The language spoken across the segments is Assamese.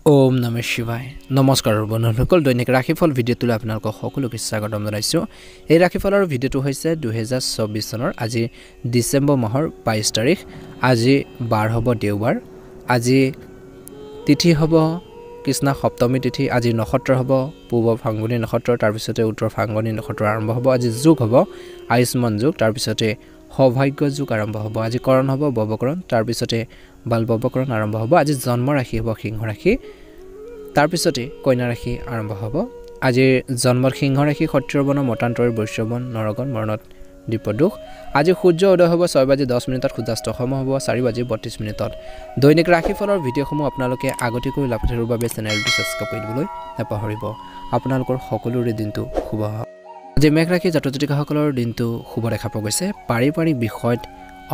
ওম নমঃ শিৱায় নমস্কাৰ বন্ধুসকল দৈনিক ৰাশিফল ভিডিঅ'টোলৈ আপোনালোকক সকলোকে স্বাগতম জনাইছোঁ এই ৰাশিফলৰ ভিডিঅ'টো হৈছে 2024 চনৰ আজি ডিসেম্বৰ মাহৰ 22 তাৰিখ আজি বাৰ হ'ব দেওবাৰ আজি তিথি হ'ব কৃষ্ণ সপ্তমী তিথি আজি নক্ষত্ৰ হ'ব পূব ফাংগুনী নক্ষত্ৰ তাৰ পিছতে উত্তৰ ফাংগুনী নক্ষত্ৰ আৰম্ভ হ'ব আজি যোগ হ'ব আয়ুষ্মান যোগ তাৰ পিছতে সৌভাগ্য যোগ আৰম্ভ হ'ব আজি কৰণ হ'ব ববকৰণ তাৰ পিছতে বাল ববকৰণ আৰম্ভ হ'ব আজি জন্ম ৰাশি হ'ব সিংহ ৰাশি তাৰ পিছতে কন্যা ৰাশি আৰম্ভ হ'ব আজি জন্মৰ সিংহ ৰাশি ক্ষত্ৰিয়বৰ্ণ মতান্তৰৰ বৈশ্যবৰ্ণ নৰগণ মৰণত দীপদুখ আজি সূৰ্য উদয় হ'ব 6:10 মিনিটত সূৰ্যাস্ত সময় হ'ব 4:32 মিনিটত দৈনিক ৰাশিফলৰ ভিডিঅ'সমূহ আপোনালোকে আগতীয়াকৈ লাভ কৰাৰ বাবে চেনেলটো সাবস্ক্ৰাইব কৰিবলৈ নাপাহৰিব আপোনালোকৰ সকলোৰে দিনটো শুভ হওক আজি মেঘ ৰাশি জাতক-জাতিকাসকলৰ দিনটো শুভ দেখা পোৱা গৈছে পাৰিবাৰিক বিষয়ত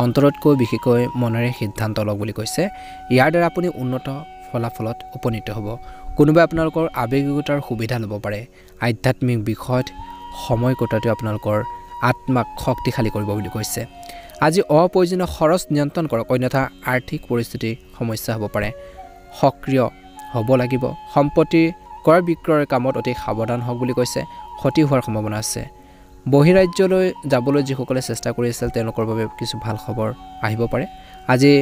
অন্তৰতকৈ বিশেষকৈ মনেৰে সিদ্ধান্ত লওক বুলি কৈছে ইয়াৰ দ্বাৰা আপুনি উন্নত ফলাফলত উপনীত হ'ব কোনোবা আপোনালোকৰ আবেগিকতাৰ সুবিধা ল'ব পাৰে আধ্যাত্মিক বিষয়ত সময় কটাটো আপোনালোকৰ আত্মাক শক্তিশালী কৰিব বুলি কৈছে আজি অপ্ৰয়োজনীয় খৰচ নিয়ন্ত্ৰণ কৰক অন্যথা আৰ্থিক পৰিস্থিতি সমস্যা হ'ব পাৰে সক্ৰিয় হ'ব লাগিব সম্পত্তি ক্ৰয় বিক্ৰয়ৰ কামত অতি সাৱধান হওক বুলি কৈছে ক্ষতি হোৱাৰ সম্ভাৱনা আছে বহিৰাজ্যলৈ যাবলৈ যিসকলে চেষ্টা কৰি আছিল তেওঁলোকৰ বাবে কিছু ভাল খবৰ আহিব পাৰে আজি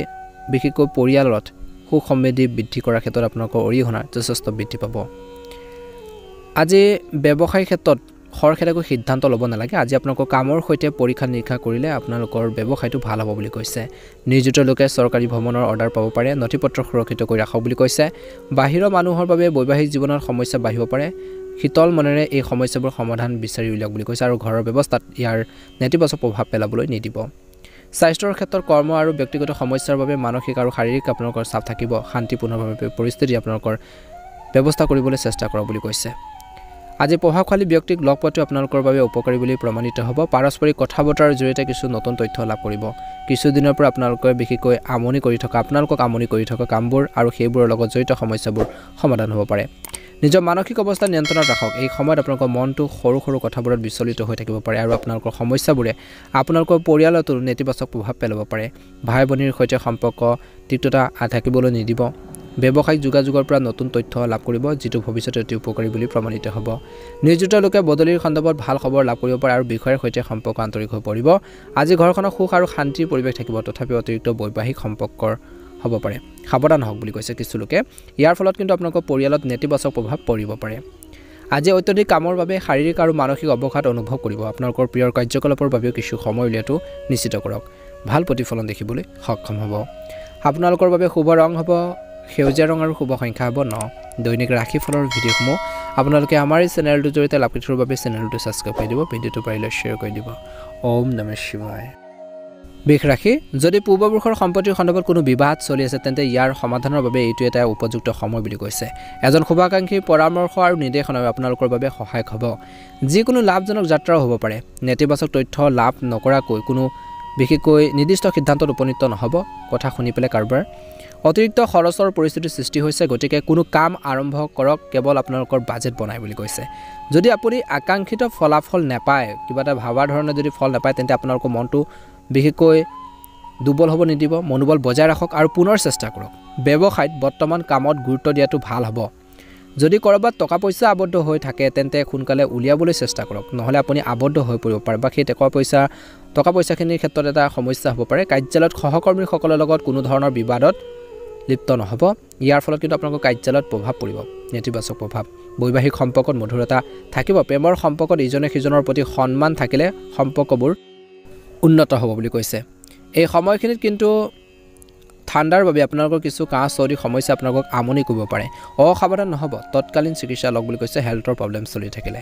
বিশেষকৈ পৰিয়ালত সুখ সমৃদ্ধি বৃদ্ধি কৰাৰ ক্ষেত্ৰত আপোনালোকৰ অৰিহণা যথেষ্ট বৃদ্ধি পাব আজি ব্যৱসায়িক ক্ষেত্ৰত খৰখেদাকৈ সিদ্ধান্ত ল'ব নালাগে আজি আপোনালোকৰ কামৰ সৈতে পৰীক্ষা নিৰীক্ষা কৰিলে আপোনালোকৰ ব্যৱসায়টো ভাল হ'ব বুলি কৈছে নিয়োজিত লোকে চৰকাৰী ভ্ৰমণৰ অৰ্ডাৰ পাব পাৰে নথিপত্ৰ সুৰক্ষিত কৰি ৰাখক বুলি কৈছে বাহিৰৰ মানুহৰ বাবে বৈবাহিক জীৱনৰ সমস্যা বাঢ়িব পাৰে শীতল মনেৰে এই সমস্যাবোৰ সমাধান বিচাৰি উলিয়াওক বুলি কৈছে আৰু ঘৰৰ ব্যৱস্থাত ইয়াৰ নেতিবাচক প্ৰভাৱ পেলাবলৈ নিদিব স্বাস্থ্যৰ ক্ষেত্ৰত কৰ্ম আৰু ব্যক্তিগত সমস্যাৰ বাবে মানসিক আৰু শাৰীৰিক আপোনালোকৰ চাপ থাকিব শান্তিপূৰ্ণভাৱে পৰিস্থিতি আপোনালোকৰ ব্যৱস্থা কৰিবলৈ চেষ্টা কৰক বুলি কৈছে আজি প্ৰভাৱশালী ব্যক্তিক লগ পোৱাটো আপোনালোকৰ বাবে উপকাৰী বুলি প্ৰমাণিত হ'ব পাৰস্পৰিক কথা বতৰাৰ জৰিয়তে কিছু নতুন তথ্য লাভ কৰিব কিছু দিনৰ পৰা আপোনালোকে বিশেষকৈ আপোনালোকক আমনি কৰি থকা কামবোৰ আৰু সেইবোৰৰ লগত জড়িত সমস্যাবোৰ সমাধান হ'ব পাৰে নিজৰ মানসিক অৱস্থা নিয়ন্ত্ৰণত ৰাখক এই সময়ত আপোনালোকৰ মনটো সৰু সৰু কথাবোৰত বিচলিত হৈ থাকিব পাৰে আৰু আপোনালোকৰ সমস্যাবোৰে আপোনালোকৰ পৰিয়ালতো নেতিবাচক প্ৰভাৱ পেলাব পাৰে ভাই ভনীৰ সৈতে সম্পৰ্ক তিক্ততা থাকিবলৈ নিদিব ব্যৱসায়িক যোগাযোগৰ পৰা নতুন তথ্য লাভ কৰিব যিটো ভৱিষ্যতে অতি উপকাৰী বুলি প্ৰমাণিত হ'ব নিয়োজিত লোকে বদলিৰ সন্দৰ্ভত ভাল খবৰ লাভ কৰিব পাৰে আৰু বিষয়ৰ সৈতে সম্পৰ্ক আন্তৰিক হৈ পৰিব আজি ঘৰখনৰ সুখ আৰু শান্তিৰ পৰিৱেশ থাকিব তথাপিও অতিৰিক্ত বৈবাহিক সম্পৰ্কৰ হ'ব পাৰে সাৱধান হওক বুলি কৈছে কিছু লোকে ইয়াৰ ফলত কিন্তু আপোনালোকৰ পৰিয়ালত নেতিবাচক প্ৰভাৱ পৰিব পাৰে আজি অত্যধিক কামৰ বাবে শাৰীৰিক আৰু মানসিক অৱসাদ অনুভৱ কৰিব আপোনালোকৰ প্ৰিয় কাৰ্যকলাপৰ বাবেও কিছু সময় উলিয়াটো নিশ্চিত কৰক ভাল প্ৰতিফলন দেখিবলৈ সক্ষম হ'ব আপোনালোকৰ বাবে শুভ ৰং হ'ব সেউজীয়া ৰং আৰু শুভ সংখ্যা হ'ব 9 দৈনিক ৰাশিফলৰ ভিডিঅ'সমূহ আপোনালোকে আমাৰ এই চেনেলটোৰ জৰিয়তে লাভ কৰাৰ বাবে চেনেলটো সাবস্ক্ৰাইব কৰি দিব ভিডিঅ'টো পাৰিলে শ্বেয়াৰ কৰি দিব ওম নমঃ শিৱায় বৃষ ৰাশি যদি পূৰ্বপুৰুষৰ সম্পত্তিৰ সন্দৰ্ভত কোনো বিবাদ চলি আছে তেন্তে ইয়াৰ সমাধানৰ বাবে এইটো এটা উপযুক্ত সময় বুলি কৈছে এজন শুভাকাংক্ষীৰ পৰামৰ্শ আৰু নিৰ্দেশনাই আপোনালোকৰ বাবে সহায়ক হ'ব যিকোনো লাভজনক যাত্ৰাও হ'ব পাৰে নেতিবাচক তথ্য লাভ নকৰাকৈ কোনো বিশেষকৈ নিৰ্দিষ্ট সিদ্ধান্তত উপনীত নহ'ব কথা শুনি পেলাই কাৰোবাৰ অতিৰিক্ত খৰচৰ পৰিস্থিতিৰ সৃষ্টি হৈছে গতিকে কোনো কাম আৰম্ভ কৰক কেৱল আপোনালোকৰ বাজেট বনাই বুলি কৈছে যদি আপুনি আকাংক্ষিত ফলাফল নাপায় কিবা এটা ভাবাৰ ধৰণে যদি ফল নাপায় তেন্তে আপোনালোকৰ মনটো বিশেষকৈ দুৰ্বল হ'ব নিদিব মনোবল বজাই ৰাখক আৰু পুনৰ চেষ্টা কৰক ব্যৱসায়ত বৰ্তমান কামত গুৰুত্ব দিয়াটো ভাল হ'ব যদি কৰবাত টকা পইচা আবদ্ধ হৈ থাকে তেন্তে সোনকালে উলিয়াবলৈ চেষ্টা কৰক নহলে আপুনি আবদ্ধ হৈ পৰিব পাৰে বা সেই টকা পইচাখিনিৰ ক্ষেত্ৰত এটা সমস্যা হ'ব পাৰে কাৰ্যালয়ত সহকৰ্মীসকলৰ লগত কোনো ধৰণৰ বিবাদত লিপ্ত নহ'ব ইয়াৰ ফলত কিন্তু আপোনালোকৰ কাৰ্যালয়ত প্ৰভাৱ পৰিব নেতিবাচক প্ৰভাৱ বৈবাহিক সম্পৰ্কত মধুৰতা থাকিব প্ৰেমৰ সম্পৰ্কত ইজনে সিজনৰ প্ৰতি সন্মান থাকিলে সম্পৰ্কবোৰ উন্নত হ'ব বুলি কৈছে এই সময়খিনিত কিন্তু ঠাণ্ডাৰ বাবে আপোনালোকৰ কিছু কাহ চৰ্দি সমস্যা আপোনালোকক আমনি কৰিব পাৰে অসাৱধান নহ'ব তৎকালীন চিকিৎসা লওক বুলি কৈছে হেল্থৰ প্ৰব্লেম চলি থাকিলে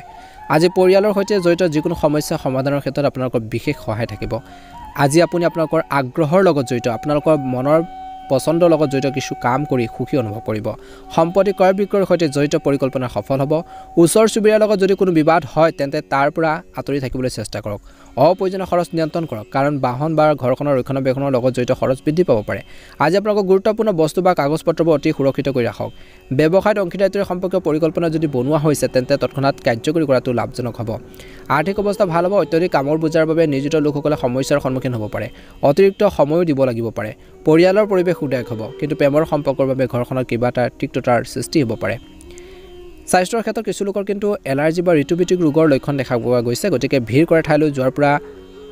আজি পৰিয়ালৰ সৈতে জড়িত যিকোনো সমস্যা সমাধানৰ ক্ষেত্ৰত আপোনালোকৰ বিশেষ সহায় থাকিব আজি আপুনি আপোনালোকৰ আগ্ৰহৰ লগত জড়িত আপোনালোকৰ মনৰ পছন্দৰ লগত জড়িত কিছু কাম কৰি সুখী অনুভৱ কৰিব সম্পত্তি ক্ৰয় বিক্ৰয়ৰ সৈতে জড়িত পৰিকল্পনা সফল হ'ব ওচৰ চুবুৰীয়াৰ লগত যদি কোনো বিবাদ হয় তেন্তে তাৰ পৰা আঁতৰি থাকিবলৈ চেষ্টা কৰক অপ্ৰয়োজনীয় খৰচ নিয়ন্ত্ৰণ কৰক কাৰণ বাহন বা ঘৰখনৰ ৰক্ষণাবেক্ষণৰ লগত জড়িত খৰচ বৃদ্ধি পাব পাৰে আজি আপোনালোকৰ গুৰুত্বপূৰ্ণ বস্তু বা কাগজ পত্ৰবোৰ অতি সুৰক্ষিত কৰি ৰাখক ব্যৱসায়ত অংশীদাৰিত্বৰ সম্পৰ্কীয় পৰিকল্পনা যদি বনোৱা হৈছে তেন্তে তৎক্ষণাৎ কাৰ্যকৰী কৰাটো লাভজনক হ'ব আৰ্থিক অৱস্থা ভাল হ'ব অত্যধিক কামৰ বোজাৰ বাবে নিয়োজিত লোকসকলে সমস্যাৰ সন্মুখীন হ'ব পাৰে অতিৰিক্ত সময়ো দিব লাগিব পাৰে পৰিয়ালৰ পৰিৱেশ উদায়ক হ'ব কিন্তু প্ৰেমৰ সম্পৰ্কৰ বাবে ঘৰখনত কিবা এটা তিক্ততাৰ সৃষ্টি হ'ব পাৰে স্বাস্থ্যৰ ক্ষেত্ৰত কিছু লোকৰ কিন্তু এলাৰ্জি বা ঋতুভিত্তিক ৰোগৰ লক্ষণ দেখা পোৱা গৈছে গতিকে ভিৰ কৰা ঠাইলৈ যোৱাৰ পৰা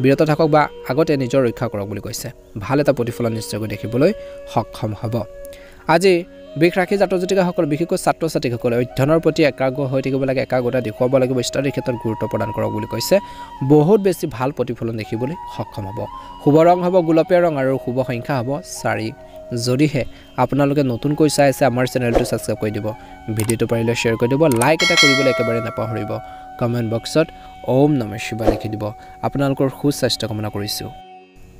বিৰত থাকক বা আগতে নিজৰ ৰক্ষা কৰক বুলি কৈছে ভাল এটা প্ৰতিফলন নিশ্চয়কৈ দেখিবলৈ সক্ষম হ'ব আজি বৃষ ৰাশি জাতক জাতিকাসকল বিশেষকৈ ছাত্ৰ ছাত্ৰীসকলে অধ্যয়নৰ প্ৰতি একাগ্ৰ হৈ থাকিব লাগে একাগ্ৰতা দেখুৱাব লাগিব ষ্টাডিৰ ক্ষেত্ৰত গুৰুত্ব প্ৰদান কৰক বুলি কৈছে বহুত বেছি ভাল প্ৰতিফলন দেখিবলৈ সক্ষম হ'ব শুভ ৰং হ'ব গোলপীয়া ৰং আৰু শুভ সংখ্যা হ'ব 4 যদিহে আপোনালোকে নতুনকৈ চাই আছে আমাৰ চেনেলটো সাবস্ক্ৰাইব কৰি দিব ভিডিঅটো পাৰিলে শ্বেয়াৰ কৰি দিব লাইক এটা কৰিবলৈ একেবাৰে নাপাহৰিব কমেন্ট বক্সত ওম নমঃ শিৱায় লিখি দিব আপোনালোকৰ সুস্বাস্থ্য কামনা কৰিছো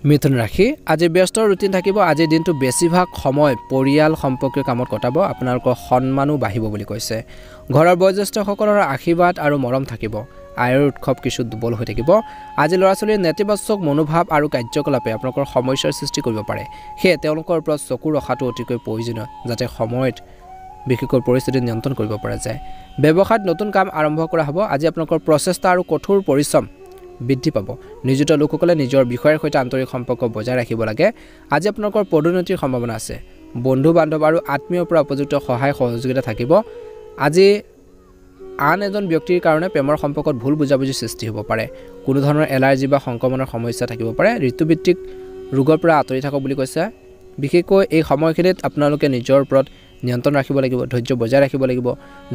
মিথুন ৰাশি আজি ব্যস্ত ৰুটিন থাকিব আজি দিনটো বেছিভাগ সময় পৰিয়াল সম্পৰ্কীয় কামত কটাব আপোনালোকৰ সন্মানো বাঢ়িব বুলি কৈছে ঘৰৰ বয়োজ্যেষ্ঠসকলৰ আশীৰ্বাদ আৰু মৰম থাকিব আয়ৰ উৎসৱ কিছু দুৰ্বল হৈ থাকিব আজি ল'ৰা-ছোৱালীৰ নেতিবাচক মনোভাৱ আৰু কাৰ্যকলাপে আপোনালোকৰ সমস্যাৰ সৃষ্টি কৰিব পাৰে সেয়ে তেওঁলোকৰ ওপৰত চকু ৰখাটো অতিকৈ প্ৰয়োজনীয় যাতে সময়ত বিশেষকৈ পৰিস্থিতি নিয়ন্ত্ৰণ কৰিব পৰা যায় ব্যৱসায়ত নতুন কাম আৰম্ভ কৰা হ'ব আজি আপোনালোকৰ প্ৰচেষ্টা আৰু কঠোৰ পৰিশ্ৰম বৃদ্ধি পাব নিয়োজিত লোকসকলে নিজৰ বিষয়ৰ সৈতে আন্তৰিক সম্পৰ্ক বজাই ৰাখিব লাগে আজি আপোনালোকৰ পদোন্নতিৰ সম্ভাৱনা আছে বন্ধু বান্ধৱ আৰু আত্মীয়ৰ পৰা উপযুক্ত সহায় সহযোগিতা থাকিব আজি আন এজন ব্যক্তিৰ কাৰণে প্ৰেমৰ সম্পৰ্কত ভুল বুজাবুজি সৃষ্টি হ'ব পাৰে কোনো ধৰণৰ এলাৰ্জি বা সংক্ৰমণৰ সমস্যা থাকিব পাৰে ঋতুভিত্তিক ৰোগৰ পৰা আঁতৰি থাকক বুলি কৈছে বিশেষকৈ এই সময়খিনিত আপোনালোকে নিজৰ ওপৰত নিয়ন্ত্ৰণ ৰাখিব লাগিব ধৈৰ্য বজাই ৰাখিব লাগিব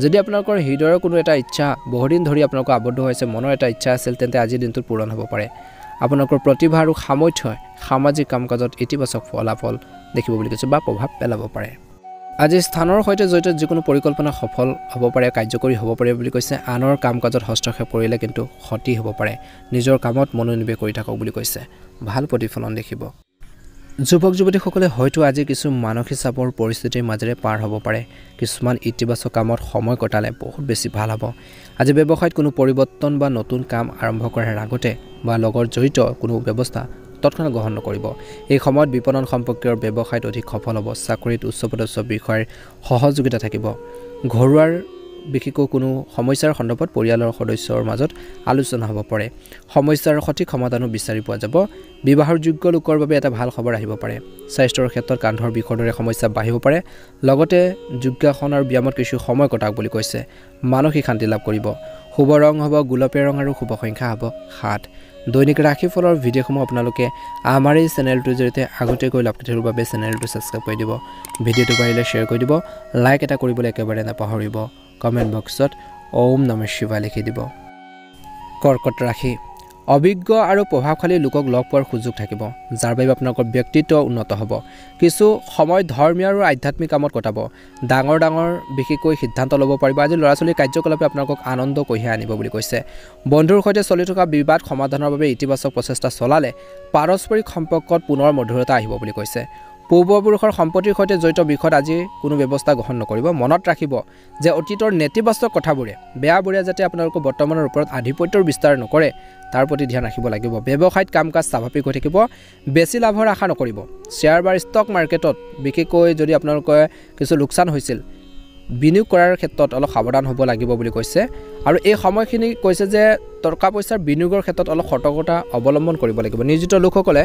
যদি আপোনালোকৰ হৃদয়ৰ কোনো এটা ইচ্ছা বহুদিন ধৰি আপোনালোকৰ আবদ্ধ হৈছে মনৰ এটা ইচ্ছা আছিল তেন্তে আজি দিনটোত পূৰণ হ'ব পাৰে আপোনালোকৰ প্ৰতিভা আৰু সামৰ্থ্যই সামাজিক কাম-কাজত ইতিবাচক ফলাফল দেখিব বুলি কৈছে বা প্ৰভাৱ পেলাব পাৰে আজি স্থানৰ সৈতে জড়িত যিকোনো পৰিকল্পনা সফল হ'ব পাৰে কাৰ্যকৰী হ'ব পাৰে বুলি কৈছে আনৰ কাম-কাজত হস্তক্ষেপ কৰিলে কিন্তু ক্ষতি হ'ব পাৰে নিজৰ কামত মনোনিৱেশ কৰি থাকক বুলি কৈছে ভাল প্ৰতিফলন দেখিব যুৱক যুৱতীসকলে হয়তো আজি কিছু মানসিক চাপৰ পৰিস্থিতিৰ মাজেৰে পাৰ হ'ব পাৰে কিছুমান ইতিবাচক কামত সময় কটালে বহুত বেছি ভাল হ'ব আজি ব্যৱসায়ত কোনো পৰিৱৰ্তন বা নতুন কাম আৰম্ভ কৰাৰ আগতে বা লগত জড়িত কোনো ব্যৱস্থা তৎক্ষণাৎ গ্ৰহণ নকৰিব এই সময়ত বিপণন সম্পৰ্কীয় ব্যৱসায়ত অধিক সফল হ'ব চাকৰিত উচ্চপদস্থ বিষয়ৰ সহযোগিতা থাকিব ঘৰুৱাৰ বিশেষকৈ কোনো সমস্যাৰ সন্দৰ্ভত পৰিয়ালৰ সদস্যৰ মাজত আলোচনা হ'ব পাৰে সমস্যাৰ সঠিক সমাধানো বিচাৰি পোৱা যাব বিবাহৰ যোগ্য লোকৰ বাবে এটা ভাল খবৰ আহিব পাৰে স্বাস্থ্যৰ ক্ষেত্ৰত কান্ধৰ বিষৰ দৰে সমস্যা বাঢ়িব পাৰে লগতে যোগাসন আৰু ব্যায়ামত কিছু সময় কটাওক বুলি কৈছে মানসিক শান্তি লাভ কৰিব শুভ ৰং হ'ব গোলপীয়া ৰং আৰু শুভ সংখ্যা হ'ব 7 দৈনিক ৰাশিফলৰ ভিডিঅ'সমূহ আপোনালোকে আমাৰ এই চেনেলটোৰ জৰিয়তে আগতীয়াকৈ লাভ কৰিবৰ বাবে চেনেলটো সাবস্ক্ৰাইব কৰি দিব ভিডিঅ'টো পাৰিলে শ্বেয়াৰ কৰি দিব লাইক এটা কৰিবলৈ একেবাৰে নাপাহৰিব কমেন্ট বক্সত ওম নমঃ শিৱায় লিখি দিব কৰ্কট ৰাশি অভিজ্ঞ আৰু প্ৰভাৱশালী লোকক লগ পোৱাৰ সুযোগ থাকিব যাৰ বাবে আপোনালোকৰ ব্যক্তিত্ব উন্নত হ'ব কিছু সময় ধৰ্মীয় আৰু আধ্যাত্মিক কামত কটাব ডাঙৰ বিশেষকৈ সিদ্ধান্ত ল'ব পাৰিব আজি ল'ৰা-ছোৱালীৰ কাৰ্যকলাপে আপোনালোকক আনন্দ কঢ়িয়াই আনিব বুলি কৈছে বন্ধুৰ সৈতে চলি থকা বিবাদ সমাধানৰ বাবে ইতিবাচক প্ৰচেষ্টা চলালে পাৰস্পৰিক সম্পৰ্কত পুনৰ মধুৰতা আহিব বুলি কৈছে পূৰ্বপুৰুষৰ সম্পত্তিৰ সৈতে জড়িত বিষয়ত আজি কোনো ব্যৱস্থা গ্ৰহণ নকৰিব মনত ৰাখিব যে অতীতৰ নেতিবাচক কথাবোৰে বেয়াবোৰে যাতে আপোনালোকৰ বৰ্তমানৰ ওপৰত আধিপত্যৰ বিস্তাৰ নকৰে তাৰ প্ৰতি ধ্যান ৰাখিব লাগিব ব্যৱসায়ত কাম-কাজ স্বাভাৱিক হৈ থাকিব বেছি লাভৰ আশা নকৰিব শ্বেয়াৰ বা ষ্টক মাৰ্কেটত বিশেষকৈ যদি আপোনালোকৰ কিছু লোকচান হৈছিল বিনিয়োগ কৰাৰ ক্ষেত্ৰত অলপ সাৱধান হ'ব লাগিব বুলি কৈছে আৰু এই সময়খিনি কৈছে যে টকা পইচাৰ বিনিয়োগৰ ক্ষেত্ৰত অলপ সতৰ্কতা অৱলম্বন কৰিব লাগিব নিয়োজিত লোকসকলে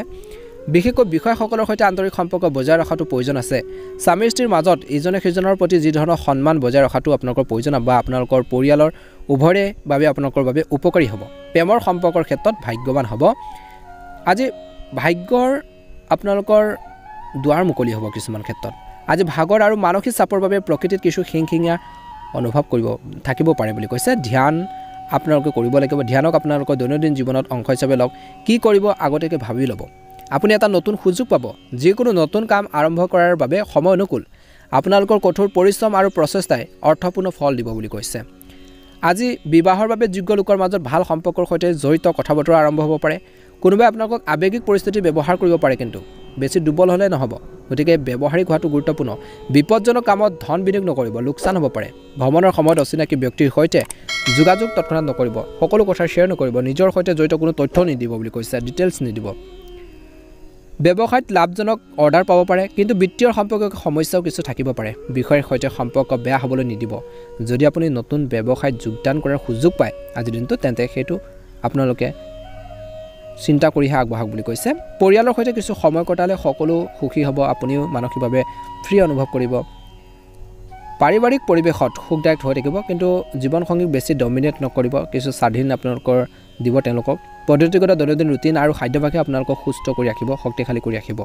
বিশেষকৈ বিষয়সকলৰ সৈতে আন্তৰিক সম্পৰ্ক বজাই ৰখাটো প্ৰয়োজন আছে স্বামী স্ত্ৰীৰ মাজত ইজনে সিজনৰ প্ৰতি যি ধৰণৰ সন্মান বজাই ৰখাটো আপোনালোকৰ প্ৰয়োজন বা আপোনালোকৰ পৰিয়ালৰ উভয়ৰে বাবে আপোনালোকৰ বাবে উপকাৰী হ'ব প্ৰেমৰ সম্পৰ্কৰ ক্ষেত্ৰত ভাগ্যৱান হ'ব আজি ভাগ্যৰ আপোনালোকৰ দুৱাৰ মুকলি হ'ব কিছুমান ক্ষেত্ৰত আজি ভাগৰ আৰু মানসিক চাপৰ বাবে প্ৰকৃতিত কিছু খিংখিঙীয়া অনুভৱ থাকিব পাৰে বুলি কৈছে ধ্যান আপোনালোকে কৰিব লাগিব ধ্যানক আপোনালোকৰ দৈনন্দিন জীৱনত অংশ হিচাপে লওক কি কৰিব আগতীয়াকৈ ভাবি ল'ব আপুনি এটা নতুন সুযোগ পাব যিকোনো নতুন কাম আৰম্ভ কৰাৰ বাবে সময় অনুকূল আপোনালোকৰ কঠোৰ পৰিশ্ৰম আৰু প্ৰচেষ্টাই অৰ্থপূৰ্ণ ফল দিব বুলি কৈছে আজি বিবাহৰ বাবে যোগ্য লোকৰ মাজত ভাল সম্পৰ্কৰ সৈতে জড়িত কথা বতৰা আৰম্ভ হ'ব পাৰে কোনোবাই আপোনালোকক আৱেগিক পৰিস্থিতি ব্যৱহাৰ কৰিব পাৰে কিন্তু বেছি দুৰ্বল হ'লে নহ'ব গতিকে ব্যৱহাৰিক হোৱাটো গুৰুত্বপূৰ্ণ বিপদজনক কামত ধন বিনিয়োগ নকৰিব লোকচান হ'ব পাৰে ভ্ৰমণৰ সময়ত অচিনাকি ব্যক্তিৰ সৈতে যোগাযোগ তৎক্ষণাৎ নকৰিব সকলো কথা শ্বেয়াৰ নকৰিব নিজৰ সৈতে জড়িত কোনো তথ্য নিদিব বুলি কৈছে ডিটেইলছ নিদিব ব্যৱসায়ত লাভজনক অৰ্ডাৰ পাব পাৰে কিন্তু বিত্তীয় সম্পৰ্কৰ সমস্যাও কিছু থাকিব পাৰে বিষয়ৰ সৈতে সম্পৰ্ক বেয়া হ'বলৈ নিদিব যদি আপুনি নতুন ব্যৱসায়ত যোগদান কৰাৰ সুযোগ পায় আজিৰ দিনটো তেন্তে সেইটো আপোনালোকে চিন্তা কৰিহে আগবঢ়াওক বুলি কৈছে পৰিয়ালৰ সৈতে কিছু সময় কটালে সকলো সুখী হ'ব আপুনিও মানসিকভাৱে ফ্ৰী অনুভৱ কৰিব পাৰিবাৰিক পৰিৱেশত সুখদায়ক হৈ থাকিব কিন্তু জীৱনসংগীক বেছি ডমিনেট নকৰিব কিছু স্বাধীন আপোনালোকৰ দিব তেওঁলোকক পদ্ধতিগত দৈনন্দিন ৰুটিন আৰু খাদ্যাভ্যাসে আপোনালোকক সুস্থ কৰি ৰাখিব শক্তিশালী কৰি ৰাখিব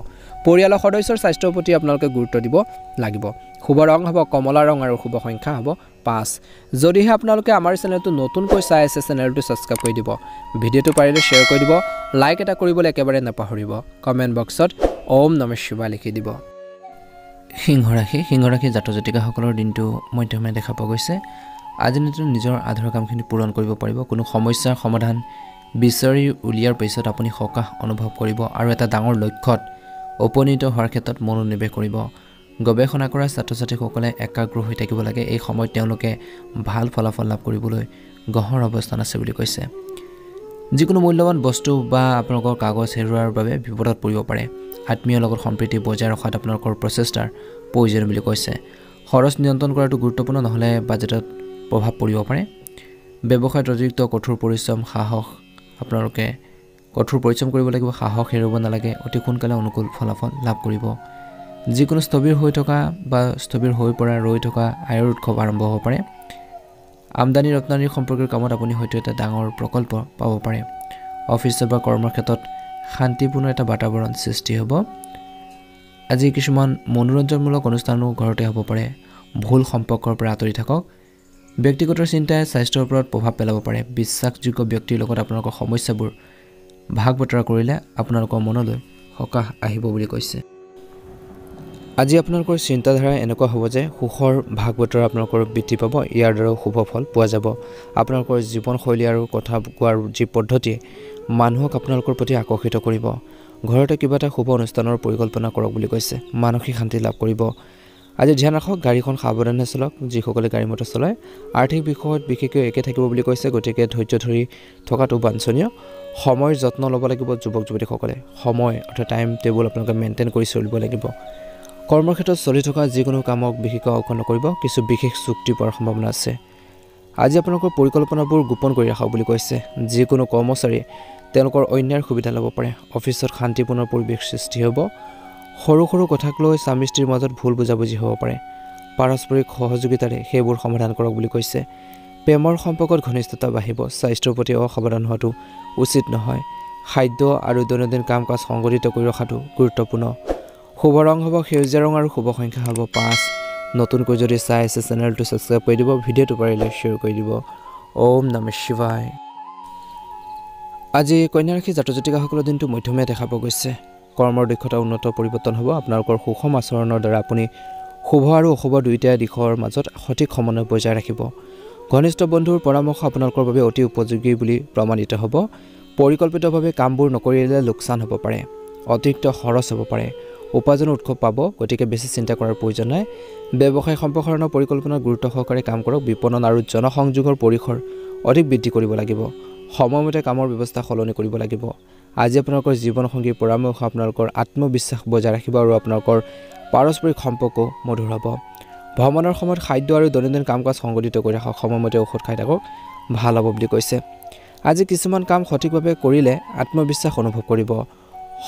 পৰিয়ালৰ সদস্যৰ স্বাস্থ্যৰ প্ৰতি আপোনালোকে গুৰুত্ব দিব লাগিব শুভ ৰং হ'ব কমলা ৰং আৰু শুভ সংখ্যা হ'ব 5 যদিহে আপোনালোকে আমাৰ চেনেলটো নতুনকৈ চাই আছে চেনেলটো সাবস্ক্ৰাইব কৰি দিব ভিডিঅ'টো পাৰিলে শ্বেয়াৰ কৰি দিব লাইক এটা কৰিবলৈ একেবাৰে নাপাহৰিব কমেন্ট বক্সত ওম নমঃ শিৱায় লিখি দিব সিংহ ৰাশি জাতক জাতিকাসকলৰ দিনটো মধ্যমে দেখা পোৱা গৈছে আজি নিজৰ আধাৰ কামখিনি পূৰণ কৰিব পাৰিব কোনো সমস্যাৰ সমাধান বিচাৰি উলিয়াৰ পিছত আপুনি সকাহ অনুভৱ কৰিব আৰু এটা ডাঙৰ লক্ষ্যত উপনীত হোৱাৰ ক্ষেত্ৰত মনোনিৱেশ কৰিব গৱেষণা কৰা ছাত্ৰ-ছাত্ৰীসকলে একাগ্ৰ হৈ থাকিব লাগে এই সময়ত তেওঁলোকে ভাল ফলাফল লাভ কৰিবলৈ গহৰ অৱস্থান আছে বুলি কৈছে যিকোনো মূল্যৱান বস্তু বা আপোনালোকৰ কাগজ হেৰুৱাৰ বাবে বিপদত পৰিব পাৰে আত্মীয়ৰ লগত সম্প্ৰীতি বজাই ৰখাত আপোনালোকৰ প্ৰচেষ্টাৰ প্ৰয়োজন বুলি কৈছে খৰচ নিয়ন্ত্ৰণ কৰাটো গুৰুত্বপূৰ্ণ নহলে বাজেটত প্ৰভাৱ পৰিব পাৰে ব্যৱসায়ত অতিৰিক্ত কঠোৰ পৰিশ্ৰম সাহস আপোনালোকে কঠোৰ পৰিশ্ৰম কৰিব লাগিব সাহস হেৰুৱাব নালাগে অতি সোনকালে অনুকূল ফলাফল লাভ কৰিব যিকোনো স্থবিৰ হৈ থকা বা স্থবিৰ হৈ পৰা ৰৈ থকা আয়ৰ উৎসৱ আৰম্ভ হ'ব পাৰে আমদানি ৰপ্তানিৰ সম্পৰ্কীয় কামত আপুনি হয়তো এটা ডাঙৰ প্ৰকল্প পাব পাৰে অফিচ বা কৰ্মৰ ক্ষেত্ৰত শান্তিপূৰ্ণ এটা বাতাবৰণ সৃষ্টি হ'ব আজি কিছুমান মনোৰঞ্জনমূলক অনুষ্ঠানো ঘৰতে হ'ব পাৰে ভুল সম্পৰ্কৰ পৰা আঁতৰি থাকক ব্যক্তিগত চিন্তাই স্বাস্থ্যৰ ওপৰত প্ৰভাৱ পেলাব পাৰে বিশ্বাসযোগ্য ব্যক্তিৰ লগত আপোনালোকৰ সমস্যাবোৰ ভাগ বতৰা কৰিলে আপোনালোকৰ মনলৈ সকাহ আহিব বুলি কৈছে আজি আপোনালোকৰ চিন্তাধাৰা এনেকুৱা হ'ব যে সুখৰ ভাগ বতৰা আপোনালোকৰ বৃদ্ধি পাব ইয়াৰ দ্বাৰা শুভ ফল পোৱা যাব আপোনালোকৰ জীৱনশৈলী আৰু কথা কোৱাৰ যি পদ্ধতি মানুহক আপোনালোকৰ প্ৰতি আকৰ্ষিত কৰিব ঘৰতে কিবা এটা শুভ অনুষ্ঠানৰ পৰিকল্পনা কৰক বুলি কৈছে মানসিক শান্তি লাভ কৰিব আজি ধ্যান ৰাখক গাড়ীখন সাৱধানে চলাওক যিসকলে গাড়ী মটৰ চলায় আৰ্থিক বিষয়ত বিশেষকৈ একে থাকিব বুলি কৈছে গতিকে ধৈৰ্য ধৰি থকাটো বাঞ্ছনীয় সময়ৰ যত্ন ল'ব লাগিব যুৱক যুৱতীসকলে সময় অৰ্থাৎ টাইম টেবুল আপোনালোকে মেইনটেইন কৰি চলিব লাগিব কৰ্মক্ষেত্ৰত চলি থকা যিকোনো কামক বিশেষকৈ অক্ষুণ্ণ কৰিব কিছু বিশেষ চুক্তি পোৱাৰ সম্ভাৱনা আছে আজি আপোনালোকৰ পৰিকল্পনাবোৰ গোপন কৰি ৰাখক বুলি কৈছে যিকোনো কৰ্মচাৰী তেওঁলোকৰ অন্যাৰ সুবিধা ল'ব পাৰে অফিচত শান্তিপূৰ্ণ পৰিৱেশ সৃষ্টি হ'ব সৰু সৰু কথাক লৈ স্বামী স্ত্ৰীৰ মাজত ভুল বুজাবুজি হ'ব পাৰে পাৰস্পৰিক সহযোগিতাৰে সেইবোৰ সমাধান কৰক বুলি কৈছে প্ৰেমৰ সম্পৰ্কত ঘনিষ্ঠতা বাঢ়িব স্বাস্থ্যৰ প্ৰতি অসাৱধান হোৱাটো উচিত নহয় খাদ্য আৰু দৈনন্দিন কাম কাজ সংগঠিত কৰি ৰখাটো গুৰুত্বপূৰ্ণ শুভ ৰং হ'ব সেউজীয়া ৰং আৰু শুভ সংখ্যা হ'ব 5 নতুনকৈ যদি চাই আছে চেনেলটো সাবস্ক্ৰাইব কৰি দিব ভিডিঅ'টো পাৰিলে শ্বেয়াৰ কৰি দিব ওম নমঃ শিৱায় আজি কন্যা ৰাশি জাতক জাতিকাসকলৰ দিনটো মধ্যমে দেখা পোৱা গৈছে কৰ্মৰ দক্ষতা উন্নত পৰিৱৰ্তন হ'ব আপোনালোকৰ সুষম আচৰণৰ দ্বাৰা আপুনি শুভ আৰু অশুভ দুয়োটা দিশৰ মাজত সঠিক সমন্বয় বজাই ৰাখিব ঘনিষ্ঠ বন্ধুৰ পৰামৰ্শ আপোনালোকৰ বাবে অতি উপযোগী বুলি প্ৰমাণিত হ'ব পৰিকল্পিতভাৱে কামবোৰ নকৰিলে লোকচান হ'ব পাৰে অতিৰিক্ত খৰচ হ'ব পাৰে উপাৰ্জনৰ উৎস পাব গতিকে বেছি চিন্তা কৰাৰ প্ৰয়োজন নাই ব্যৱসায় সম্প্ৰসাৰণৰ পৰিকল্পনাত গুৰুত্ব সহকাৰে কাম কৰক বিপণন আৰু জনসংযোগৰ পৰিসৰ অধিক বৃদ্ধি কৰিব লাগিব সময়মতে কামৰ ব্যৱস্থা সলনি কৰিব লাগিব আজি আপোনালোকৰ জীৱনসংগীৰ পৰামৰ্শ আপোনালোকৰ আত্মবিশ্বাস বজাই ৰাখিব আৰু আপোনালোকৰ পাৰস্পৰিক সম্পৰ্ক মধুৰ হ'ব ভ্ৰমণৰ সময়ত খাদ্য আৰু দৈনন্দিন কাম কাজ সংগঠিত কৰি ৰাখক সময়মতে ঔষধ খাই থাকক ভাল হ'ব বুলি কৈছে আজি কিছুমান কাম সঠিকভাৱে কৰিলে আত্মবিশ্বাস অনুভৱ কৰিব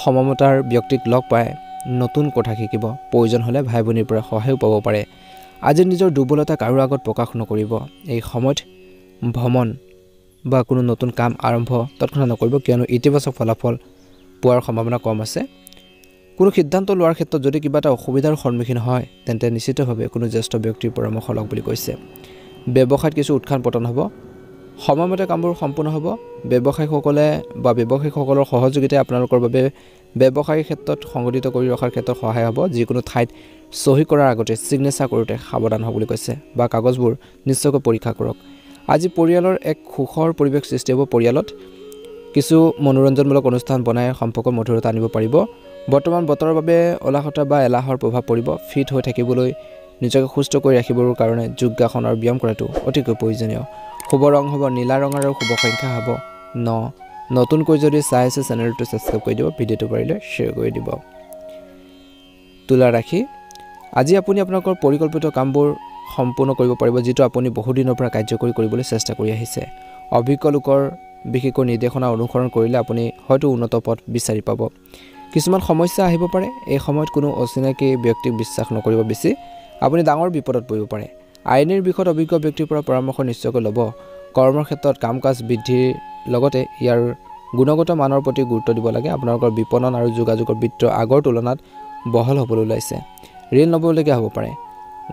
সমমতাৰ ব্যক্তিক লগ পাই নতুন কথা শিকিব প্ৰয়োজন হ'লে ভাই ভনীৰ পৰা সহায়ও পাব পাৰে আজি নিজৰ দুৰ্বলতা কাৰো আগত প্ৰকাশ নকৰিব এই সময়ত ভ্ৰমণ বা কোনো নতুন কাম আৰম্ভ তৎক্ষণাৎ নকৰিব কিয়নো ইতিবাচক ফলাফল পোৱাৰ সম্ভাৱনা কম আছে কোনো সিদ্ধান্ত লোৱাৰ ক্ষেত্ৰত যদি কিবা এটা অসুবিধাৰ সন্মুখীন হয় তেন্তে নিশ্চিতভাৱে কোনো জ্যেষ্ঠ ব্যক্তিৰ পৰামৰ্শ লওক বুলি কৈছে ব্যৱসায়ত কিছু উত্থান পতন হ'ব সময়মতে কামবোৰ সম্পূৰ্ণ হ'ব ব্যৱসায়ীসকলৰ সহযোগিতাই আপোনালোকৰ বাবে ব্যৱসায়িক ক্ষেত্ৰত সংগঠিত কৰি ৰখাৰ ক্ষেত্ৰত সহায় হ'ব যিকোনো ঠাইত সহি কৰাৰ আগতে সিগনেচাৰ কৰোঁতে সাৱধান হ'ব বুলি কৈছে বা কাগজবোৰ নিশ্চয়কৈ পৰীক্ষা কৰক আজি পৰিয়ালৰ এক সুখৰ পৰিৱেশ সৃষ্টি হ'ব পৰিয়ালত কিছু মনোৰঞ্জনমূলক অনুষ্ঠান বনাই সম্পৰ্ক মধুৰতা আনিব পাৰিব বৰ্তমান বতৰৰ বাবে অলাহতা বা এলাহৰ প্ৰভাৱ পৰিব ফিট হৈ থাকিবলৈ নিজকে সুস্থ কৰি ৰাখিবৰ কাৰণে যোগাসন আৰু ব্যায়াম কৰাটো অতিকৈ প্ৰয়োজনীয় শুভ ৰং হ'ব নীলা ৰং আৰু শুভ সংখ্যা হ'ব 9 নতুনকৈ যদি চাই আছে চেনেলটো সাবস্ক্ৰাইব কৰি দিব ভিডিঅ'টো পাৰিলে শ্বেয়াৰ কৰি দিব তুলা ৰাশি আজি আপুনি আপোনালোকৰ পৰিকল্পিত কামবোৰ সম্পূৰ্ণ কৰিব পাৰিব যিটো আপুনি বহু দিনৰ পৰা কাৰ্যকৰী কৰিবলৈ চেষ্টা কৰি আহিছে অভিজ্ঞ লোকৰ বিশেষকৈ নিৰ্দেশনা অনুসৰণ কৰিলে আপুনি হয়তো উন্নত পথ বিচাৰি পাব। কিছুমান সমস্যা আহিব পাৰে। এই সময়ত কোনো অচিনাকি ব্যক্তিক বিশ্বাস নকৰিব বেছি, আপুনি ডাঙৰ বিপদত পৰিব পাৰে। আইনৰ বিষয়ত অভিজ্ঞ ব্যক্তিৰ পৰা পৰামৰ্শ নিশ্চয়কৈ ল'ব। কৰ্মৰ ক্ষেত্ৰত কাম-কাজ বৃদ্ধিৰ লগতে ইয়াৰ গুণগত মানৰ প্ৰতি গুৰুত্ব দিব লাগে। আপোনালোকৰ বিপণন আৰু যোগাযোগৰ বৃত্ত আগৰ তুলনাত বহল হ'বলৈ ওলাইছে। ঋণ ল'বলগীয়া হ'ব পাৰে।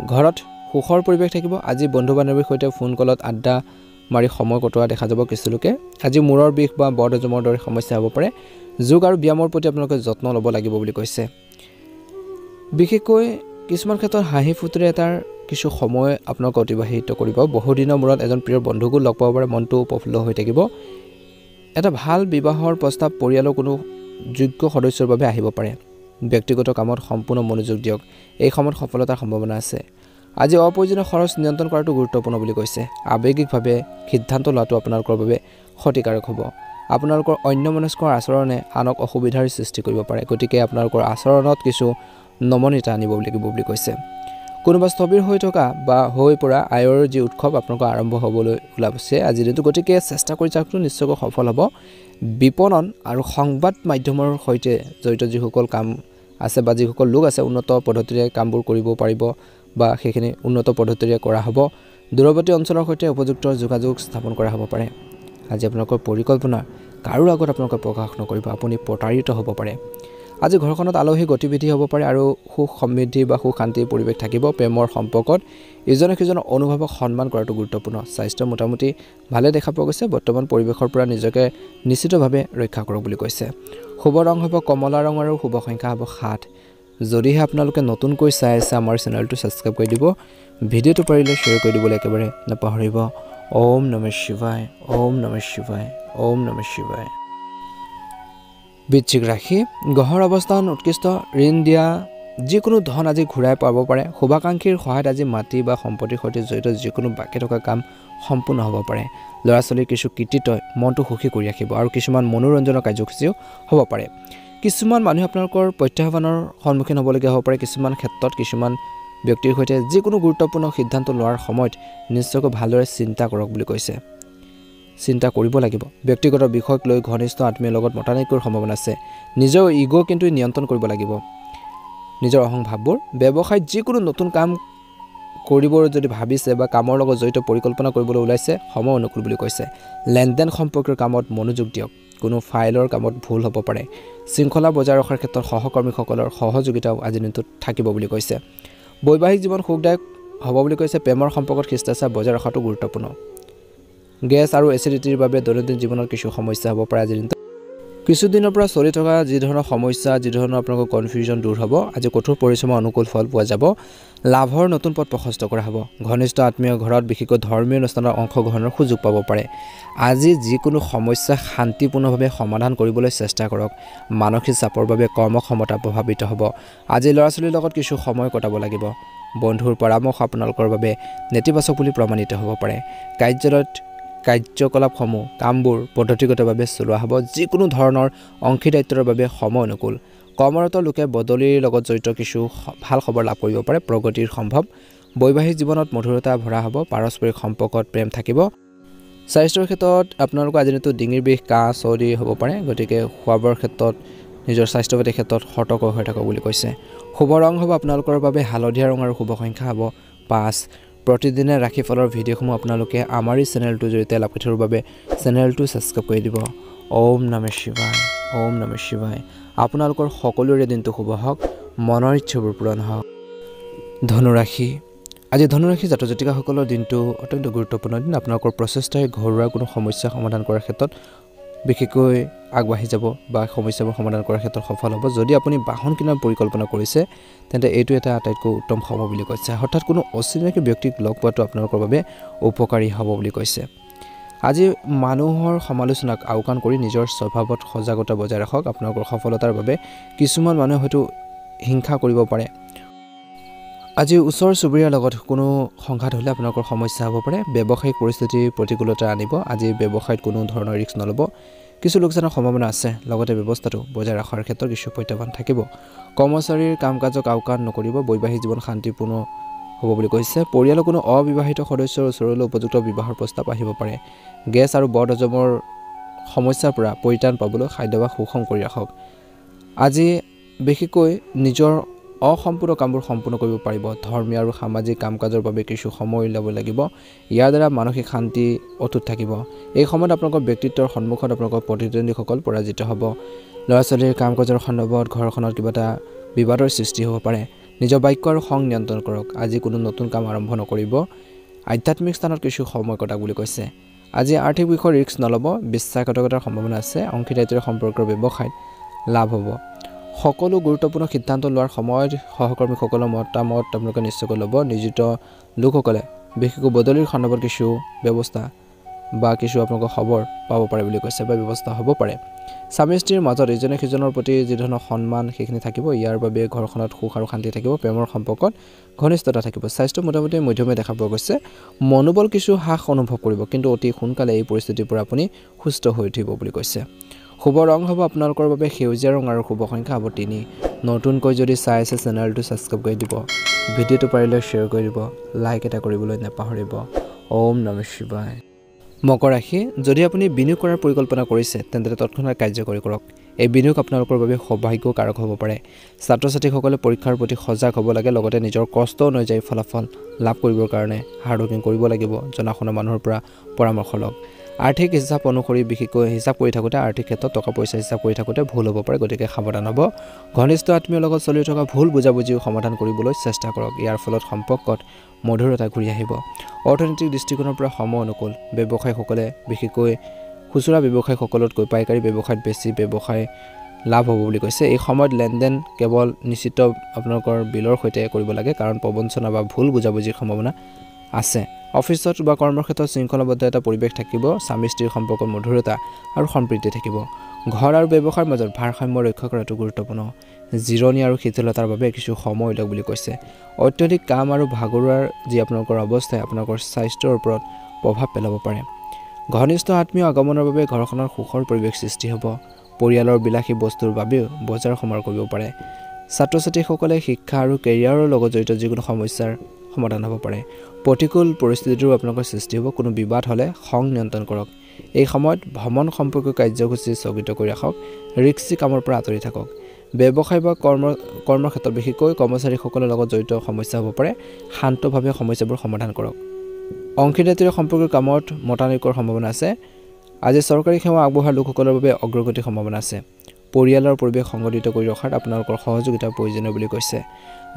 ঘৰত সুখৰ পৰিৱেশ থাকিব। আজি বন্ধু-বান্ধৱীৰ সৈতে ফোন কলত আড্ডা মাৰি সময় কটোৱা দেখা যাব কিছু লোকে। আজি মূৰৰ বিষ বা বদহজমৰ দৰে সমস্যা হ'ব পাৰে। যোগ আৰু ব্যায়ামৰ প্ৰতি আপোনালোকে যত্ন ল'ব লাগিব বুলি কৈছে। বিশেষকৈ কিছুমান ক্ষেত্ৰত হাঁহি ফুৰ্তিৰে এটাৰ কিছু সময় আপোনালোকে অতিবাহিত কৰিব। বহুদিনৰ মূৰত এজন প্ৰিয় বন্ধুকো লগ পাব পাৰে। মনটো প্ৰফুল্ল হৈ থাকিব। এটা ভাল বিবাহৰ প্ৰস্তাৱ পৰিয়ালৰ কোনো যোগ্য সদস্যৰ বাবে আহিব পাৰে। ব্যক্তিগত কামত সম্পূৰ্ণ মনোযোগ দিয়ক। এই সময়ত সফলতাৰ সম্ভাৱনা আছে। আজি অপ্ৰয়োজনীয় খৰচ নিয়ন্ত্ৰণ কৰাটো গুৰুত্বপূৰ্ণ বুলি কৈছে। আৱেগিকভাৱে সিদ্ধান্ত লোৱাটো আপোনালোকৰ বাবে ক্ষতিকাৰক হ'ব। আপোনালোকৰ অন্যমনস্ক আচৰণে আনক অসুবিধাৰ সৃষ্টি কৰিব পাৰে। গতিকে আপোনালোকৰ আচৰণত কিছু নমনীয়তা আনিব লাগিব বুলি কৈছে। কোনোবা স্থবিৰ হৈ থকা বা হৈ পৰা আয়ৰ যি উৎসৱ আপোনালোকৰ আৰম্ভ হ'বলৈ ওলাইছে আজিৰ দিনটো। গতিকে চেষ্টা কৰি চাওকচোন, নিশ্চয়কৈ সফল হ'ব। বিপণন আৰু সংবাদ মাধ্যমৰ সৈতে জড়িত যিসকল কাম আছে বা যিসকল লোক আছে, উন্নত পদ্ধতিৰে কামবোৰ কৰিব পাৰিব বা সেইখিনি উন্নত পদ্ধতিৰে কৰা হ'ব। দূৰৱৰ্তী অঞ্চলৰ সৈতে উপযুক্ত যোগাযোগ স্থাপন কৰা হ'ব পাৰে। আজি আপোনালোকৰ পৰিকল্পনা কাৰো আগত আপোনালোকে প্ৰকাশ নকৰিব। আপুনি প্ৰতাৰিত হ'ব পাৰে। আজি ঘৰখনত আলহী গতিবিধি হ'ব পাৰে আৰু সুখ সমৃদ্ধি বা সুখ শান্তিৰ পৰিৱেশ থাকিব। প্ৰেমৰ সম্পৰ্কত ইজনে সিজনৰ অনুভৱক সন্মান কৰাটো গুৰুত্বপূৰ্ণ। স্বাস্থ্য মোটামুটি ভালে দেখা পোৱা গৈছে। বৰ্তমান পৰিৱেশৰ পৰা নিজকে নিশ্চিতভাৱে ৰক্ষা কৰক বুলি কৈছে। শুভ ৰং হ'ব কমলা ৰং আৰু শুভ সংখ্যা হ'ব 7। যদিহে আপোনালোকে নতুনকৈ চাই আছে আমাৰ চেনেলটো ছাবস্ক্ৰাইব কৰি দিব। ভিডিঅ'টো পাৰিলে শ্বেয়াৰ কৰি দিবলৈ একেবাৰে নাপাহৰিব। ওম নমঃ শিৱায়, ওম নমঃ শিৱায়, ওম নমঃ শিৱায়। বৃশ্চিক ৰাশি, গ্ৰহৰ অৱস্থান উৎকৃষ্ট। ঋণ দিয়া যিকোনো ধন আজি ঘূৰাই পাব পাৰে। শুভাকাংক্ষীৰ সহায়ত আজি মাটি বা সম্পত্তিৰ সৈতে জড়িত যিকোনো বাকী থকা কাম সম্পূৰ্ণ হ'ব পাৰে। ল'ৰা-ছোৱালীৰ কিছু কৃতিত্বই মনটো সুখী কৰি ৰাখিব আৰু কিছুমান মনোৰঞ্জনৰ কাৰ্যসূচীও হ'ব পাৰে। কিছুমান মানুহে আপোনালোকৰ প্ৰত্যাহ্বানৰ সন্মুখীন হ'বলগীয়া হ'ব পাৰে। কিছুমান ক্ষেত্ৰত কিছুমান ব্যক্তিৰ সৈতে যিকোনো গুৰুত্বপূৰ্ণ সিদ্ধান্ত লোৱাৰ সময়ত নিশ্চয়কৈ ভালদৰে চিন্তা কৰক বুলি কৈছে। চিন্তা কৰিব লাগিব। ব্যক্তিগত বিষয়ক লৈ ঘনিষ্ঠ আত্মীয়ৰ লগত মতানৈক্যৰ সম্ভাৱনা আছে। নিজৰ ইগ' কিন্তু নিয়ন্ত্ৰণ কৰিব লাগিব, নিজৰ অহংভাৱবোৰ। ব্যৱসায়ত যিকোনো নতুন কাম কৰিব যদি ভাবিছে বা কামৰ লগত জড়িত পৰিকল্পনা কৰিবলৈ ওলাইছে, সময় অনুকূল বুলি কৈছে। লেনদেন সম্পৰ্কীয় কামত মনোযোগ দিয়ক। কোনো ফাইলৰ কামত ভুল হ'ব পাৰে। শৃংখলা বজাই ৰখাৰ ক্ষেত্ৰত সহকৰ্মীসকলৰ সহযোগিতাও আজিৰ দিনটোত থাকিব বুলি কৈছে। বৈবাহিক জীৱন সুখদায়ক হ'ব বুলি কৈছে। প্ৰেমৰ সম্পৰ্কত শিষ্টাচাৰ বজাই ৰখাটো গুৰুত্বপূৰ্ণ। গেছ আৰু এচিডিটিৰ বাবে দৈনন্দিন জীৱনত কিছু সমস্যা হ'ব পাৰে আজিৰ দিনটোত। কিছুদিনৰ পৰা চলি থকা যি ধৰণৰ সমস্যা, যি ধৰণৰ আপোনালোকৰ কনফিউজন দূৰ হ'ব। আজি কঠোৰ পৰিশ্ৰমৰ অনুকূল ফল পোৱা যাব। লাভৰ নতুন পথ প্ৰশস্ত কৰা হ'ব। ঘনিষ্ঠ আত্মীয় ঘৰত বিশেষকৈ ধৰ্মীয় অনুষ্ঠানত অংশগ্ৰহণৰ সুযোগ পাব পাৰে। আজি যিকোনো সমস্যা শান্তিপূৰ্ণভাৱে সমাধান কৰিবলৈ চেষ্টা কৰক। মানসিক চাপৰ বাবে কৰ্মক্ষমতা প্ৰভাৱিত হ'ব। আজি ল'ৰা-ছোৱালীৰ লগত কিছু সময় কটাব লাগিব। বন্ধুৰ পৰামৰ্শ আপোনালোকৰ বাবে নেতিবাচক বুলি প্ৰমাণিত হ'ব পাৰে। কাৰ্যালয়ত কাৰ্যকলাপসমূহ কামবোৰ পদ্ধতিগতভাৱে চলোৱা হ'ব। যিকোনো ধৰণৰ অংশীদাৰিত্বৰ বাবে সময় অনুকূল। কৰ্মৰত লোকে বদলিৰ লগত জড়িত কিছু ভাল খবৰ লাভ কৰিব পাৰে। প্ৰগতিৰ সম্ভৱ। বৈবাহিক জীৱনত মধুৰতা ভৰা হ'ব। পাৰস্পৰিক সম্পৰ্কত প্ৰেম থাকিব। স্বাস্থ্যৰ ক্ষেত্ৰত আপোনালোকৰ আজি দিনটো ডিঙিৰ বিষ, কাহ, চৰ্দি হ'ব পাৰে। গতিকে খোৱা-বোৱাৰ ক্ষেত্ৰত নিজৰ স্বাস্থ্যপাতিৰ ক্ষেত্ৰত সতৰ্ক হৈ থাকক বুলি কৈছে। শুভ ৰং হ'ব আপোনালোকৰ বাবে হালধীয়া ৰং আৰু শুভ সংখ্যা হ'ব 5। প্ৰতিদিনে ৰাশিফলৰ ভিডিঅ'সমূহ আপোনালোকে আমাৰ এই চেনেলটোৰ জৰিয়তে লাভ কৰি থকাৰ বাবে চেনেলটো ছাবস্ক্ৰাইব কৰি দিব। ওম নমঃ শিৱায়, ওম নমঃ শিৱায়। আপোনালোকৰ সকলোৰে দিনটো শুভ হওক, মনৰ ইচ্ছাবোৰ পূৰণ হওক। ধনুৰাশি, আজি ধনুৰাশি জাতক জাতিকাসকলৰ দিনটো অত্যন্ত গুৰুত্বপূৰ্ণ দিন। আপোনালোকৰ প্ৰচেষ্টাই ঘৰুৱা কোনো সমস্যা সমাধান কৰাৰ ক্ষেত্ৰত বিশেষকৈ আগবাঢ়ি যাব বা সমস্যাবোৰ সমাধান কৰাৰ ক্ষেত্ৰত সফল হ'ব। যদি আপুনি বাহন কিনাৰ পৰিকল্পনা কৰিছে তেন্তে এইটো এটা আটাইতকৈ উত্তম সময় বুলি কৈছে। হঠাৎ কোনো অচিনাকি ব্যক্তিক লগ পোৱাটো আপোনালোকৰ বাবে উপকাৰী হ'ব বুলি কৈছে। আজি মানুহৰ সমালোচনাক আওকাণ কৰি নিজৰ স্বভাৱত সজাগতা বজাই ৰাখক। আপোনালোকৰ সফলতাৰ বাবে কিছুমান মানুহে হয়তো হিংসা কৰিব পাৰে। আজি ওচৰ চুবুৰীয়াৰ লগত কোনো সংঘাত হ'লে আপোনালোকৰ সমস্যা হ'ব পাৰে। ব্যৱসায়িক পৰিস্থিতি প্ৰতিকূলতা আনিব। আজি ব্যৱসায়ত কোনো ধৰণৰ ৰিস্ক নল'ব। কিছু লোকচানৰ সম্ভাৱনা আছে। লগতে ব্যৱস্থাটো বজাই ৰখাৰ ক্ষেত্ৰত কিছু প্ৰত্যাহ্বান থাকিব। কৰ্মচাৰীৰ কাম কাজক আওকাণ নকৰিব। বৈবাহিক জীৱন শান্তিপূৰ্ণ হ'ব বুলি কৈছে। পৰিয়ালৰ কোনো অবিবাহিত সদস্যৰ ওচৰলৈ উপযুক্ত বিবাহৰ প্ৰস্তাৱ আহিব পাৰে। গেছ আৰু বদহজমৰ সমস্যাৰ পৰা পৰিত্ৰাণ পাবলৈ খাদ্যাভ্যাস সুষম কৰি ৰাখক আজি বিশেষকৈ নিজৰ অসম্পূৰ্ণ কামবোৰ সম্পূৰ্ণ কৰিব পাৰিব ধৰ্মীয় আৰু সামাজিক কাম-কাজৰ বাবে কিছু সময় উলিয়াব লাগিব ইয়াৰ দ্বাৰা মানসিক শান্তি অটুট থাকিব এই সময়ত আপোনালোকৰ ব্যক্তিত্বৰ সন্মুখত আপোনালোকৰ প্ৰতিদ্বন্দ্বীসকল পৰাজিত হ'ব ল'ৰা-ছোৱালীৰ কাম-কাজৰ সন্দৰ্ভত ঘৰখনত কিবা এটা বিবাদৰ সৃষ্টি হ'ব পাৰে নিজৰ বাক্য আৰু খং নিয়ন্ত্ৰণ কৰক আজি কোনো নতুন কাম আৰম্ভ নকৰিব আধ্যাত্মিক স্থানত কিছু সময় কটাক বুলি কৈছে আজি আৰ্থিক বিষয়ৰ ৰিস্ক নল'ব বিশ্বাসঘাতকতাৰ সম্ভাৱনা আছে অংশীদাৰিত্বৰ সম্পৰ্কৰ ব্যৱসায়ত লাভ হ'ব সকলো গুৰুত্বপূৰ্ণ সিদ্ধান্ত লোৱাৰ সময়ত সহকৰ্মীসকলৰ মতামত আপোনালোকে নিশ্চয়কৈ ল'ব নিয়োজিত লোকসকলে বিশেষকৈ বদলিৰ সন্দৰ্ভত কিছু ব্যৱস্থা বা কিছু আপোনালোকৰ খবৰ পাব পাৰে বুলি কৈছে বা ব্যৱস্থা হ'ব পাৰে স্বামী স্ত্ৰীৰ মাজত ইজনে সিজনৰ প্ৰতি যি ধৰণৰ সন্মান সেইখিনি থাকিব ইয়াৰ বাবে ঘৰখনত সুখ আৰু শান্তি থাকিব প্ৰেমৰ সম্পৰ্কত ঘনিষ্ঠতা থাকিব স্বাস্থ্য মোটামুটি মধ্যমে দেখা পোৱা গৈছে মনোবল কিছু হ্ৰাস অনুভৱ কৰিব কিন্তু অতি সোনকালে এই পৰিস্থিতিৰ পৰা আপুনি সুস্থ হৈ উঠিব বুলি কৈছে শুভ ৰং হ'ব আপোনালোকৰ বাবে সেউজীয়া ৰং আৰু শুভ সংখ্যা হ'ব 3 নতুনকৈ যদি চাই আছে চেনেলটো ছাবস্ক্ৰাইব কৰি দিব ভিডিঅ'টো পাৰিলে শ্বেয়াৰ কৰি দিব লাইক এটা কৰিবলৈ নাপাহৰিব ওম নমঃ শিৱায় মকৰ ৰাশি যদি আপুনি বিনিয়োগ কৰাৰ পৰিকল্পনা কৰিছে তেন্তে তৎক্ষণাৎ কাৰ্যকৰী কৰক এই বিনিয়োগ আপোনালোকৰ বাবে সৌভাগ্যকাৰক হ'ব পাৰে ছাত্ৰ-ছাত্ৰীসকলে পৰীক্ষাৰ প্ৰতি সজাগ হ'ব লাগে লগতে নিজৰ কষ্ট অনুযায়ী ফলাফল লাভ কৰিবৰ কাৰণে হাৰ্ড ৱৰ্কিং কৰিব লাগিব জনাশুনা মানুহৰ পৰা পৰামৰ্শ লওক আৰ্থিক হিচাপ অনুসৰি বিশেষকৈ হিচাপ কৰি থাকোঁতে আৰ্থিক ক্ষেত্ৰত টকা পইচা হিচাপ কৰি থাকোঁতে ভুল হ'ব পাৰে গতিকে সাৱধান হ'ব ঘনিষ্ঠ আত্মীয়ৰ লগত চলি থকা ভুল বুজাবুজিও সমাধান কৰিবলৈ চেষ্টা কৰক ইয়াৰ ফলত সম্পৰ্কত মধুৰতা ঘূৰি আহিব অৰ্থনৈতিক দৃষ্টিকোণৰ পৰা সময় অনুকূল ব্যৱসায়ীসকলে বিশেষকৈ খুচুৰা ব্যৱসায়ীসকলতকৈ পাইকাৰী ব্যৱসায়ত বেছি ব্যৱসায় লাভ হ'ব বুলি কৈছে এই সময়ত লেনদেন কেৱল নিশ্চিত আপোনালোকৰ বিলৰ সৈতে কৰিব লাগে কাৰণ প্ৰবঞ্চনা বা ভুল বুজাবুজিৰ সম্ভাৱনা আছে অফিচত বা কৰ্মক্ষেত্ৰত শৃংখলাবদ্ধ এটা পৰিৱেশ থাকিব স্বামী স্ত্ৰীৰ সম্পৰ্কত মধুৰতা আৰু সম্প্ৰীতি থাকিব ঘৰ আৰু ব্যৱসায়ৰ মাজত ভাৰসাম্য ৰক্ষা কৰাটো গুৰুত্বপূৰ্ণ জিৰণি আৰু শীতলতাৰ বাবে কিছু সময় লওক বুলি কৈছে অত্যধিক কাম আৰু ভাগৰুৱাৰ যি আপোনালোকৰ অৱস্থাই আপোনালোকৰ স্বাস্থ্যৰ ওপৰত প্ৰভাৱ পেলাব পাৰে ঘনিষ্ঠ আত্মীয় আগমনৰ বাবে ঘৰখনৰ সুখৰ পৰিৱেশ সৃষ্টি হ'ব পৰিয়ালৰ বিলাসী বস্তুৰ বাবেও বজাৰ সমাৰ কৰিব পাৰে ছাত্ৰ-ছাত্ৰীসকলে শিক্ষা আৰু কেৰিয়াৰৰ লগত জড়িত যিকোনো সমস্যাৰ সমাধান হ'ব পাৰে প্ৰতিকূল পৰিস্থিতিৰো আপোনালোকৰ সৃষ্টি হ'ব কোনো বিবাদ হ'লে খং নিয়ন্ত্ৰণ কৰক এই সময়ত ভ্ৰমণ সম্পৰ্কীয় কাৰ্যসূচী স্থগিত কৰি ৰাখক ৰিস্কি কামৰ পৰা আঁতৰি থাকক ব্যৱসায় বা কৰ্মক্ষেত্ৰত বিশেষকৈ কৰ্মচাৰীসকলৰ লগত জড়িত সমস্যা হ'ব পাৰে শান্তভাৱে সমস্যাবোৰ সমাধান কৰক অংশীদাৰিত্বৰ সম্পৰ্কীয় কামত মতানৈক্যৰ সম্ভাৱনা আছে আজি চৰকাৰী সেৱা আগবঢ়োৱা লোকসকলৰ বাবে অগ্ৰগতিৰ সম্ভাৱনা আছে পৰিয়ালৰ পৰিৱেশ সংগঠিত কৰি ৰখাত আপোনালোকৰ সহযোগিতাৰ প্ৰয়োজনীয় বুলি কৈছে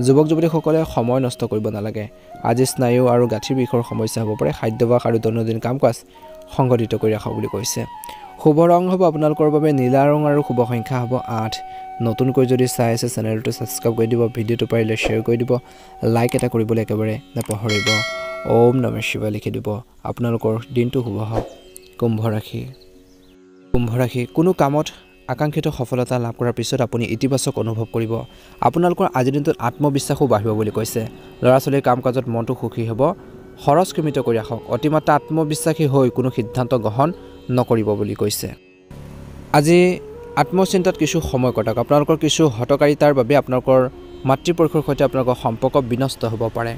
যুৱক যুৱতীসকলে সময় নষ্ট কৰিব নালাগে আজি স্নায়ু আৰু গাঁঠিৰ বিষৰ সমস্যা হ'ব পাৰে খাদ্যাভ্যাস আৰু দৈনন্দিন কাম-কাজ সংগঠিত কৰি ৰাখক বুলি কৈছে শুভ ৰং হ'ব আপোনালোকৰ বাবে নীলা ৰং আৰু শুভ সংখ্যা হ'ব 8 নতুনকৈ যদি চাই আছে চেনেলটো ছাবস্ক্ৰাইব কৰি দিব ভিডিঅ'টো পাৰিলে শ্বেয়াৰ কৰি দিব লাইক এটা কৰিবলৈ একেবাৰে নাপাহৰিব ওম নমঃ শিৱায় লিখি দিব আপোনালোকৰ দিনটো শুভ হওক কুম্ভ ৰাশি কোনো কামত আকাংক্ষিত সফলতা লাভ কৰাৰ পিছত আপুনি ইতিবাচক অনুভৱ কৰিব আপোনালোকৰ আজিৰ দিনটোত আত্মবিশ্বাসো বাঢ়িব বুলি কৈছে ল'ৰা-ছোৱালীৰ কাম-কাজত মনটো সুখী হ'ব খৰচ সীমিত কৰি ৰাখক অতিমাত্ৰা আত্মবিশ্বাসী হৈ কোনো সিদ্ধান্ত গ্ৰহণ নকৰিব বুলি কৈছে আজি আত্মচিন্তাত কিছু সময় কটাওক আপোনালোকৰ কিছু হঠকাৰিতাৰ বাবে আপোনালোকৰ মাতৃপক্ষৰ সৈতে আপোনালোকৰ সম্পৰ্ক বিনষ্ট হ'ব পাৰে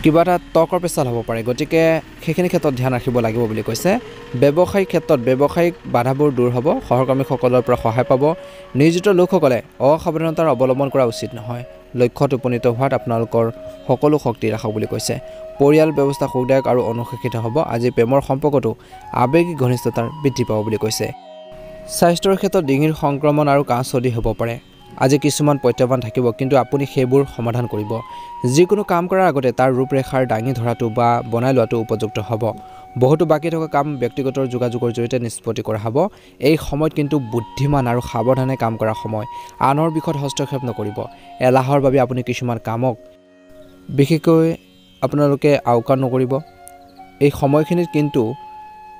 কিবা এটা তৰ্কৰ পেচাল হ'ব পাৰে গতিকে সেইখিনি ক্ষেত্ৰত ধ্যান ৰাখিব লাগিব বুলি কৈছে ব্যৱসায়িক ক্ষেত্ৰত ব্যৱসায়িক বাধাবোৰ দূৰ হ'ব সহকৰ্মীসকলৰ পৰা সহায় পাব নিয়োজিত লোকসকলে অসাৱধানতাৰ অৱলম্বন কৰা উচিত নহয় লক্ষ্যত উপনীত হোৱাত আপোনালোকৰ সকলো শক্তি ৰাখক বুলি কৈছে পৰিয়াল ব্যৱস্থা সুখদায়ক আৰু অনুশাসিত হ'ব আজি প্ৰেমৰ সম্পৰ্কটো আৱেগিক ঘনিষ্ঠতাৰ বৃদ্ধি পাব বুলি কৈছে স্বাস্থ্যৰ ক্ষেত্ৰত ডিঙিৰ সংক্ৰমণ আৰু কাহ চৰ্দি হ'ব পাৰে আজি কিছুমান প্ৰত্যাহ্বান থাকিব কিন্তু আপুনি সেইবোৰ সমাধান কৰিব যিকোনো কাম কৰাৰ আগতে তাৰ ৰূপৰেখাৰ দাঙি ধৰাটো বা বনাই লোৱাটো উপযুক্ত হ'ব বহুতো বাকী থকা কাম ব্যক্তিগত যোগাযোগৰ জৰিয়তে নিষ্পত্তি কৰা হ'ব এই সময়ত কিন্তু বুদ্ধিমান আৰু সাৱধানে কাম কৰা সময় আনৰ বিষয়ত হস্তক্ষেপ নকৰিব এলাহৰ বাবে আপুনি কিছুমান কামক বিশেষকৈ আপোনালোকে আওকাণ নকৰিব এই সময়খিনিত কিন্তু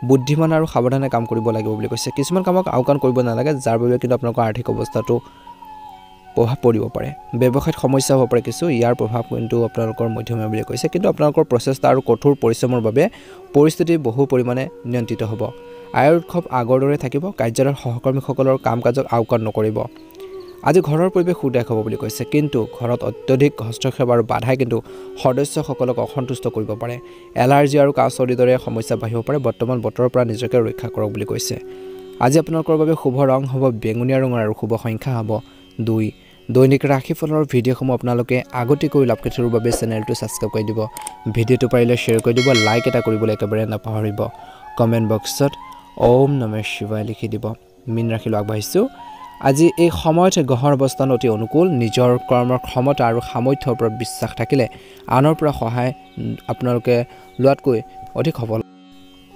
বুদ্ধিমান আৰু সাৱধানে কাম কৰিব লাগিব বুলি কৈছে কিছুমান কামক আওকাণ কৰিব নালাগে যাৰ বাবে কিন্তু আপোনালোকৰ আৰ্থিক অৱস্থাটো প্ৰভাৱ পৰিব পাৰে ব্যৱসায়ত সমস্যা হ'ব পাৰে কিছু ইয়াৰ প্ৰভাৱ কিন্তু আপোনালোকৰ মধ্যমীয়া বুলি কৈছে কিন্তু আপোনালোকৰ প্ৰচেষ্টা আৰু কঠোৰ পৰিশ্ৰমৰ বাবে পৰিস্থিতি বহু পৰিমাণে নিয়ন্ত্ৰিত হ'ব আয়ৰ উৎসৱ আগৰ দৰে থাকিব কাৰ্যালয়ৰ সহকৰ্মীসকলৰ কাম-কাজক আওকাণ নকৰিব আজি ঘৰৰ পৰিৱেশ সুদায়ক হ'ব বুলি কৈছে কিন্তু ঘৰত অত্যধিক হস্তক্ষেপ আৰু বাধাই কিন্তু সদস্যসকলক অসন্তুষ্ট কৰিব পাৰে এলাৰ্জি আৰু কাহ চৰ্দিৰ দৰে সমস্যা বাঢ়িব পাৰে বৰ্তমান বতৰৰ পৰা নিজকে ৰক্ষা কৰক বুলি কৈছে আজি আপোনালোকৰ বাবে শুভ ৰং হ'ব বেঙুনীয়া ৰঙৰ আৰু শুভ সংখ্যা হ'ব 2 দৈনিক ৰাশিফলৰ ভিডিঅ'সমূহ আপোনালোকে আগতীয়াকৈ লাভ কৰিবৰ বাবে চেনেলটো ছাবস্ক্ৰাইব কৰি দিব ভিডিঅ'টো পাৰিলে শ্বেয়াৰ কৰি দিব লাইক এটা কৰিবলৈ একেবাৰে নাপাহৰিব কমেন্ট বক্সত ওম নমঃ শিৱায় লিখি দিব মীন ৰাশিলৈ আগবাঢ়িছো আজি এই সময়ত গ্ৰহৰ অৱস্থান অতি অনুকূল নিজৰ কৰ্মৰ ক্ষমতা আৰু সামৰ্থ্যৰ ওপৰত বিশ্বাস থাকিলে আনৰ পৰা সহায় আপোনালোকে লোৱাতকৈ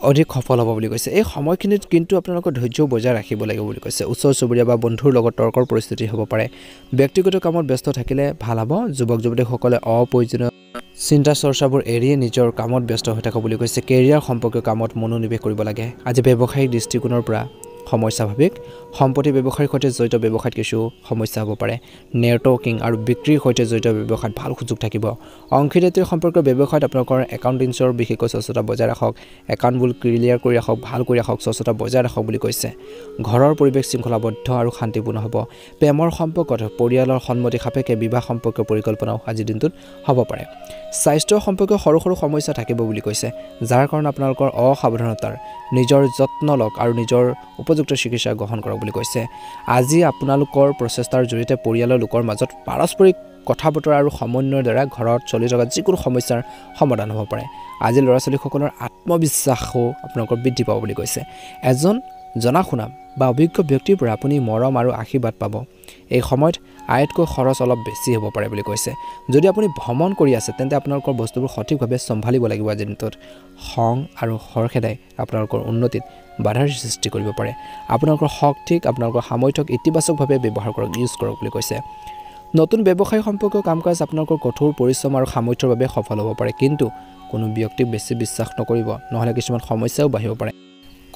অধিক সফল হ'ব বুলি কৈছে এই সময়খিনিত কিন্তু আপোনালোকৰ ধৈৰ্য বজাই ৰাখিব লাগিব বুলি কৈছে ওচৰ চুবুৰীয়া বা বন্ধুৰ লগত তৰ্কৰ পৰিস্থিতি হ'ব পাৰে ব্যক্তিগত কামত ব্যস্ত থাকিলে ভাল হ'ব যুৱক যুৱতীসকলে অপ্ৰয়োজনীয় চিন্তা চৰ্চাবোৰ এৰি নিজৰ কামত ব্যস্ত হৈ থাকক বুলি কৈছে কেৰিয়াৰ সম্পৰ্কীয় কামত মনোনিৱেশ কৰিব লাগে আজি ব্যৱসায়িক দৃষ্টিকোণৰ পৰা সমস্যা ভাবিক সম্পত্তি ব্যৱসায়ৰ সৈতে জড়িত ব্যৱসায়ত কিছু সমস্যা হ'ব পাৰে নেটৱৰ্কিং আৰু বিক্ৰীৰ সৈতে জড়িত ব্যৱসায়ত ভাল সুযোগ থাকিব অংশীদাৰীত্বৰ সম্পৰ্কীয় ব্যৱসায়ত আপোনালোকৰ একাউণ্টিংছৰ বিশেষকৈ স্বচ্ছতা বজাই ৰাখক একাউণ্টবোৰ ক্লিয়াৰ কৰি ৰাখক ভাল কৰি ৰাখক স্বচ্ছতা বজাই ৰাখক বুলি কৈছে ঘৰৰ পৰিৱেশ শৃংখলাবদ্ধ আৰু শান্তিপূৰ্ণ হ'ব প্ৰেমৰ সম্পৰ্কত পৰিয়ালৰ সন্মতি সাপেক্ষে বিবাহ সম্পৰ্কীয় পৰিকল্পনাও আজিৰ দিনটোত হ'ব পাৰে স্বাস্থ্য সম্পৰ্কীয় সৰু সৰু সমস্যা থাকিব বুলি কৈছে যাৰ কাৰণে আপোনালোকৰ অসাৱধানতাৰ নিজৰ যত্ন লওক আৰু নিজৰ উপযুক্ত চিকিৎসা গ্ৰহণ কৰক বুলি কৈছে আজি আপোনালোকৰ প্ৰচেষ্টাৰ জৰিয়তে পৰিয়ালৰ লোকৰ মাজত পাৰস্পৰিক কথা বতৰা আৰু সমন্বয়ৰ দ্বাৰা ঘৰত চলি থকা যিকোনো সমস্যাৰ সমাধান হ'ব পাৰে আজি ল'ৰা ছোৱালীসকলৰ আত্মবিশ্বাসো আপোনালোকৰ বৃদ্ধি পাব বুলি কৈছে এজন জনাশুনা বা অভিজ্ঞ ব্যক্তিৰ পৰা আপুনি মৰম আৰু আশীৰ্বাদ পাব এই সময়ত আয়তকৈ খৰচ অলপ বেছি হ'ব পাৰে বুলি কৈছে যদি আপুনি ভ্ৰমণ কৰি আছে তেন্তে আপোনালোকৰ বস্তুবোৰ সঠিকভাৱে চম্ভালিব লাগিব আজিৰ দিনটোত খং আৰু খৰখেদাই আপোনালোকৰ উন্নতিত বাধাৰ সৃষ্টি কৰিব পাৰে আপোনালোকৰ শক্তিক আপোনালোকৰ সামৰ্থ্যক ইতিবাচকভাৱে ব্যৱহাৰ কৰক ইউজ কৰক বুলি কৈছে নতুন ব্যৱসায় সম্পৰ্কীয় কাম-কাজ আপোনালোকৰ কঠোৰ পৰিশ্ৰম আৰু সামৰ্থ্যৰ বাবে সফল হ'ব পাৰে কিন্তু কোনো ব্যক্তিক বেছি বিশ্বাস নকৰিব নহলে কিছুমান সমস্যাও বাঢ়িব পাৰে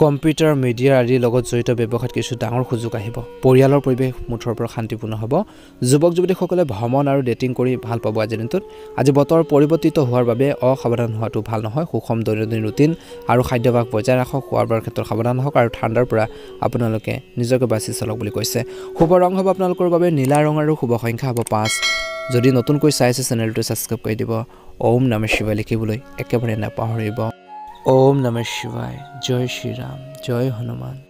কম্পিউটাৰ মিডিয়া আদিৰ লগত জড়িত ব্যৱসায়ত কিছু ডাঙৰ সুযোগ আহিব পৰিয়ালৰ পৰিৱেশ মুঠৰ পৰা শান্তিপূৰ্ণ হ'ব যুৱক যুৱতীসকলে ভ্ৰমণ আৰু ডেটিং কৰি ভাল পাব আজিৰ দিনটোত আজি বতৰ পৰিৱৰ্তিত হোৱাৰ বাবে অসাৱধান হোৱাটো ভাল নহয় সুষম দৈনন্দিন ৰুটিন আৰু খাদ্যাভ্যাস বজাই ৰাখক খোৱাৰ বোৱাৰ ক্ষেত্ৰত সাৱধান হওক আৰু ঠাণ্ডাৰ পৰা আপোনালোকে নিজকে বাছি চলক বুলি কৈছে শুভ ৰং হ'ব আপোনালোকৰ বাবে নীলা ৰং আৰু শুভ সংখ্যা হ'ব 5 যদি নতুনকৈ চাই আছে চেনেলটো ছাবস্ক্ৰাইব কৰি দিব ওম নমঃ শিৱায় লিখিবলৈ একেবাৰে নাপাহৰিব ओम नमः शिवाय जय श्री राम जय हनुमान।